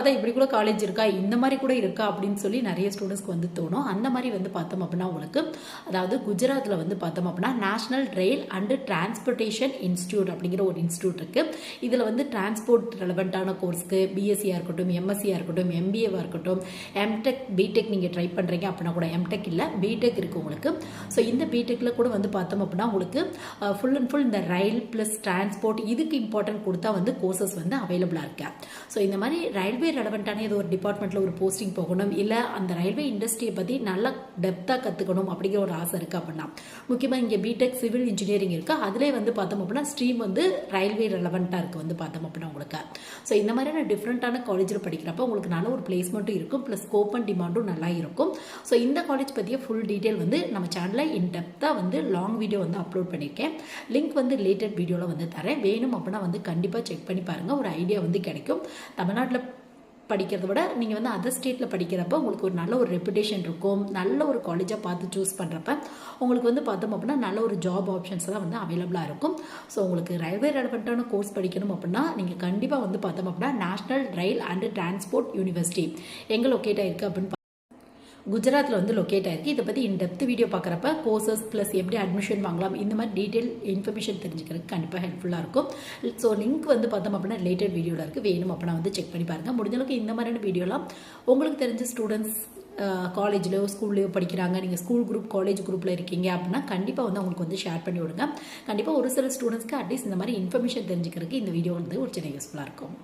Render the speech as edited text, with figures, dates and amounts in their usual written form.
அதான் இப்படி கூட காலேஜ் இருக்கா, இந்த மாதிரி கூட இருக்கா அப்படின்னு சொல்லி நிறைய ஸ்டூடெண்ட்ஸ்க்கு வந்து தோணும். அந்த மாதிரி வந்து பார்த்தோம் அப்படின்னா உங்களுக்கு, அதாவது குஜராத்தில் வந்து பார்த்தோம் அப்படின்னா national rail and transportation institute அப்படிங்கிற ஒரு இன்ஸ்டியூட் இருக்கு. இதில் வந்து டிரான்ஸ்போர்ட் ரெலவெண்ட்டான கோர்ஸ்க்கு பிஎஸ்சியாக இருக்கட்டும், எம்எஸ்சியாக இருக்கட்டும், எம்பிஏவாக இருக்கட்டும், எம்டெக் பிடெக் நீங்கள் ட்ரை பண்ணுறீங்க அப்படின்னா கூட, எம்டெக் இல்லை பிடெக் இருக்குது உங்களுக்கு. ஸோ இந்த பிடெக்கில் கூட வந்து பார்த்தோம் அப்படின்னா உங்களுக்கு ஃபுல் அண்ட் ஃபுல் இந்த ரயில் ப்ளஸ் டிரான்ஸ்போர்ட் இதுக்கு இம்பார்ட்டன்ட் கொடுத்தா வந்து கோர்சஸ் வந்து அவைலபிளாக இருக்கு. ஸோ இந்த மாதிரி ரயில்வே ரெலவெண்ட்டான ஏதோ ஒரு டிபார்ட்மெண்ட்டில் ஒரு போஸ்டிங் போகணும், இல்லை அந்த ரயில்வே இண்டஸ்ட்ரியை பற்றி நல்லா டெப்த்தாக கற்றுக்கணும் அப்படிங்கிற ஒரு ஆசை இருக்குது அப்படின்னா, முக்கியமாக இங்கே பிடெக் சிவில் இன்ஜினியரிங் இருக்குது, அதிலே வந்து பார்த்தோம் அப்படின்னா ஸ்ட்ரீம் வந்து ரயில்வே ரெலவெண்ட்டாக இருக்குது வந்து பார்த்தோம் அப்படின்னா உங்களுக்கு. ஸோ இந்த மாதிரியான டிஃப்ரெண்ட்டான காலேஜில் படிக்கிறப்ப உங்களுக்கு நல்ல ஒரு பிளேஸ்மெண்ட்டும் இருக்கும், ப்ளஸ் ஸ்கோப் அண்ட் டிமாண்டும் நல்லா இருக்கும். ஸோ இந்த காலேஜ் பற்றிய ஃபுல் டீட்டெயில் வந்து நம்ம சேனலில் இன் டெப்த்தாக வந்து லாங் வீடியோ வந்து அப்லோட் பண்ணியிருக்கேன். லிங்க் வந்து ரிலேட்டட் வீடியோவில் வந்து தரேன், வேணும் அப்படின்னா வந்து கண்டிப்பாக செக் பண்ணி பாருங்கள், ஒரு ஐடியா வந்து கிடைக்கும். தமிழ்நாட்டில் படிக்கிறத விட நீங்கள் வந்து அதர் ஸ்டேட்டில் படிக்கிறப்ப உங்களுக்கு ஒரு நல்ல ஒரு ரெப்புடேஷன் இருக்கும், நல்ல ஒரு காலேஜாக பார்த்து சூஸ் பண்ணுறப்ப உங்களுக்கு வந்து பார்த்தோம் அப்படின்னா நல்ல ஒரு ஜாப் ஆப்ஷன்ஸ்லாம் வந்து அவைலபிளாக இருக்கும். ஸோ உங்களுக்கு ரயில்வே ரெலவெண்ட்டான கோர்ஸ் படிக்கணும் அப்படின்னா நீங்கள் கண்டிப்பாக வந்து பார்த்தோம் அப்படின்னா national rail and transport university எங்கே லொக்கேட் ஆயிருக்கு அப்படின்னு குஜராத்தில் வந்து லொக்கேட் ஆயிருக்கு. இதை பற்றி இன் டெப்த் வீடியோ பார்க்குறப்ப கோர்சஸ் ப்ளஸ் எப்படி அட்மிஷன் வாங்கலாம் இந்த மாதிரி டீட்டெயில் இன்ஃபர்மேஷன் தெரிஞ்சுக்கிறதுக்கு கண்டிப்பாக ஹெல்ப்ஃபுல்லாக இருக்கும். ஸோ லிங்க் வந்து பார்த்தோம் அப்படின்னா ரிலேட்டட் வீடியோவில் இருக்குது, வேணும் அப்படின்னா வந்து செக் பண்ணி பாருங்கள். முடிஞ்சளவுக்கு இந்த மாதிரியான வீடியோலாம் உங்களுக்கு தெரிஞ்ச ஸ்டூடெண்ட்ஸ் காலேஜ்லையோ ஸ்கூல்லையோ படிக்கிறாங்க, நீங்கள் ஸ்கூல் குரூப் காலேஜ் குரூப்பில் இருக்கீங்க அப்படின்னா கண்டிப்பாக வந்து அவங்களுக்கு வந்து ஷேர் பண்ணி விடுங்க. கண்டிப்பாக ஒரு சில ஸ்டூடெண்ட்ஸ்க்கு அட்லீஸ்ட் இந்த மாதிரி இன்ஃபர்மேஷன் தெரிஞ்சுக்கிறதுக்கு இந்த வீடியோ வந்து ஒரு சின்ன யூஸ்ஃபுல்லாக இருக்கும்.